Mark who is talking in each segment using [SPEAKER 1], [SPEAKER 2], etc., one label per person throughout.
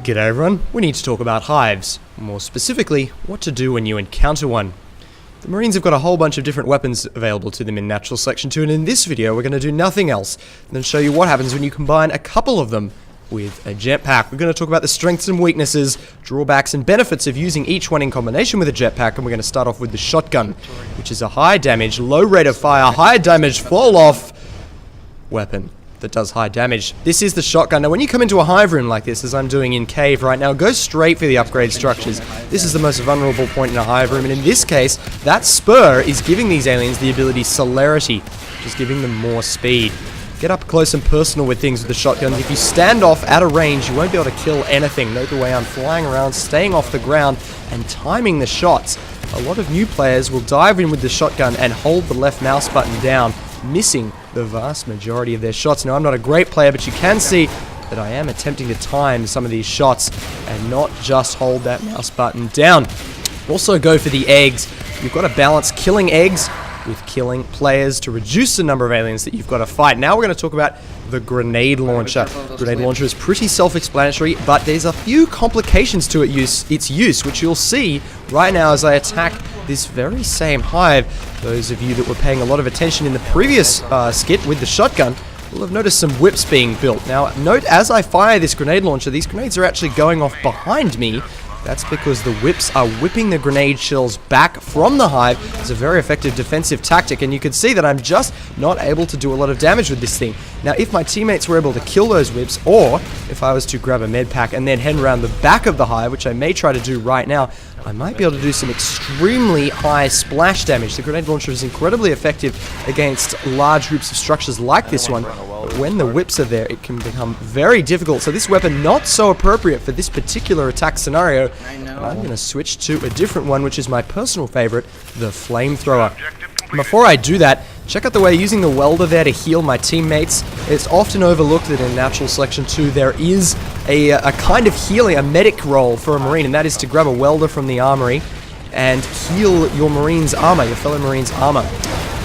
[SPEAKER 1] G'day everyone, we need to talk about hives. More specifically, what to do when you encounter one. The Marines have got a whole bunch of different weapons available to them in Natural Selection 2, and in this video we're going to do nothing else than show you what happens when you combine a couple of them with a jetpack. We're going to talk about the strengths and weaknesses, drawbacks and benefits of using each one in combination with a jetpack, and we're going to start off with the shotgun, which is a high damage, low rate of fire, high damage, fall off weapon that does high damage. This is the shotgun. Now when you come into a hive room like this, as I'm doing in cave right now, go straight for the upgrade structures. This is the most vulnerable point in a hive room, and in this case, that spur is giving these aliens the ability celerity, which is giving them more speed. Get up close and personal with things with the shotgun. If you stand off at a range, you won't be able to kill anything. Note the way I'm flying around, staying off the ground, and timing the shots. A lot of new players will dive in with the shotgun and hold the left mouse button down, missing the vast majority of their shots. Now, I'm not a great player, but you can see that I am attempting to time some of these shots and not just hold that mouse button down. Also go for the eggs. You've got to balance killing eggs with killing players to reduce the number of aliens that you've got to fight. Now we're going to talk about the grenade launcher. Grenade launcher is pretty self-explanatory, but there's a few complications to its use, which you'll see right now as I attack this very same hive. Those of you that were paying a lot of attention in the previous skit with the shotgun will have noticed some whips being built. Now note, as I fire this grenade launcher, these grenades are actually going off behind me. That's because the whips are whipping the grenade shells back from the hive. It's a very effective defensive tactic, and you can see that I'm just not able to do a lot of damage with this thing. Now, if my teammates were able to kill those whips, or if I was to grab a med pack and then head around the back of the hive, which I may try to do right now, I might be able to do some extremely high splash damage. The grenade launcher is incredibly effective against large groups of structures like this one. But when the whips are there, it can become very difficult. So this weapon not so appropriate for this particular attack scenario. And I'm going to switch to a different one, which is my personal favorite, the flamethrower. Before I do that, check out the way using the welder there to heal my teammates. It's often overlooked that in Natural Selection 2 there is a kind of healing, a medic role for a Marine, and that is to grab a welder from the armory and heal your Marine's armor, your fellow Marine's armor.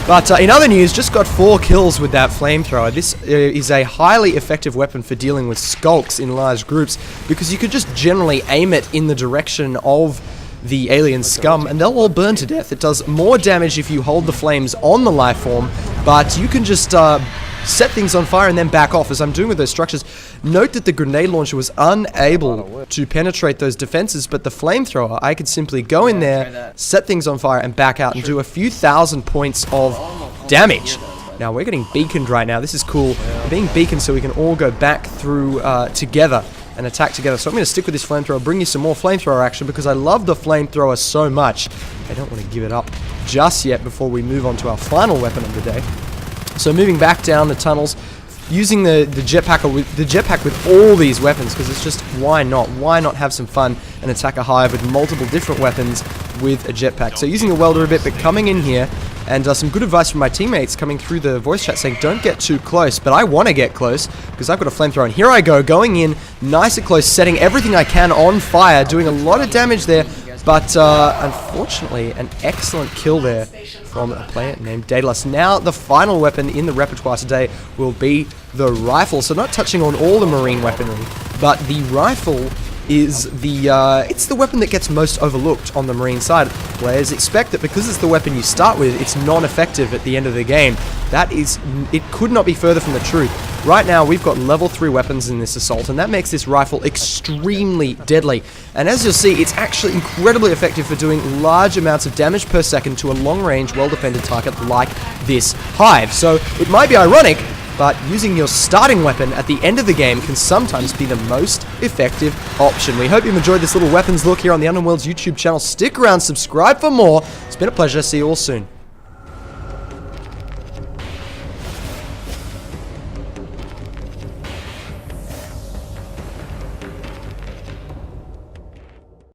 [SPEAKER 1] But in other news, just got 4 kills with that flamethrower. This is a highly effective weapon for dealing with skulks in large groups, because you could just generally aim it in the direction of the alien scum and they'll all burn to death. It does more damage if you hold the flames on the life form, but you can just set things on fire and then back off, as I'm doing with those structures. Note that the grenade launcher was unable to penetrate those defenses, but the flamethrower, I could simply go in there, set things on fire and back out and do a few thousand points of damage. Now we're getting beaconed right now. This is cool. We're being beaconed so we can all go back through together and attack together. So I'm going to stick with this flamethrower, bring you some more flamethrower action, because I love the flamethrower so much. I don't want to give it up just yet before we move on to our final weapon of the day. So moving back down the tunnels, using the jetpack with all these weapons, because it's just, why not? Why not have some fun and attack a hive with multiple different weapons with a jetpack? So using the welder a bit, but coming in here, and some good advice from my teammates coming through the voice chat saying don't get too close, but I want to get close because I've got a flamethrower, and here I go, going in nice and close, setting everything I can on fire, doing a lot of damage there, but unfortunately an excellent kill there from a player named Daedalus. Now the final weapon in the repertoire today will be the rifle. So not touching on all the Marine weaponry, but the rifle is it's the weapon that gets most overlooked on the Marine side. Players expect that because it's the weapon you start with, it's non-effective at the end of the game. It could not be further from the truth. Right now we've got level 3 weapons in this assault, and that makes this rifle extremely deadly. And as you'll see, it's actually incredibly effective for doing large amounts of damage per second to a long-range, well-defended target like this hive. So it might be ironic, but using your starting weapon at the end of the game can sometimes be the most effective option. We hope you've enjoyed this little weapons look here on the Unknown Worlds YouTube channel. Stick around, subscribe for more. It's been a pleasure. See you all soon.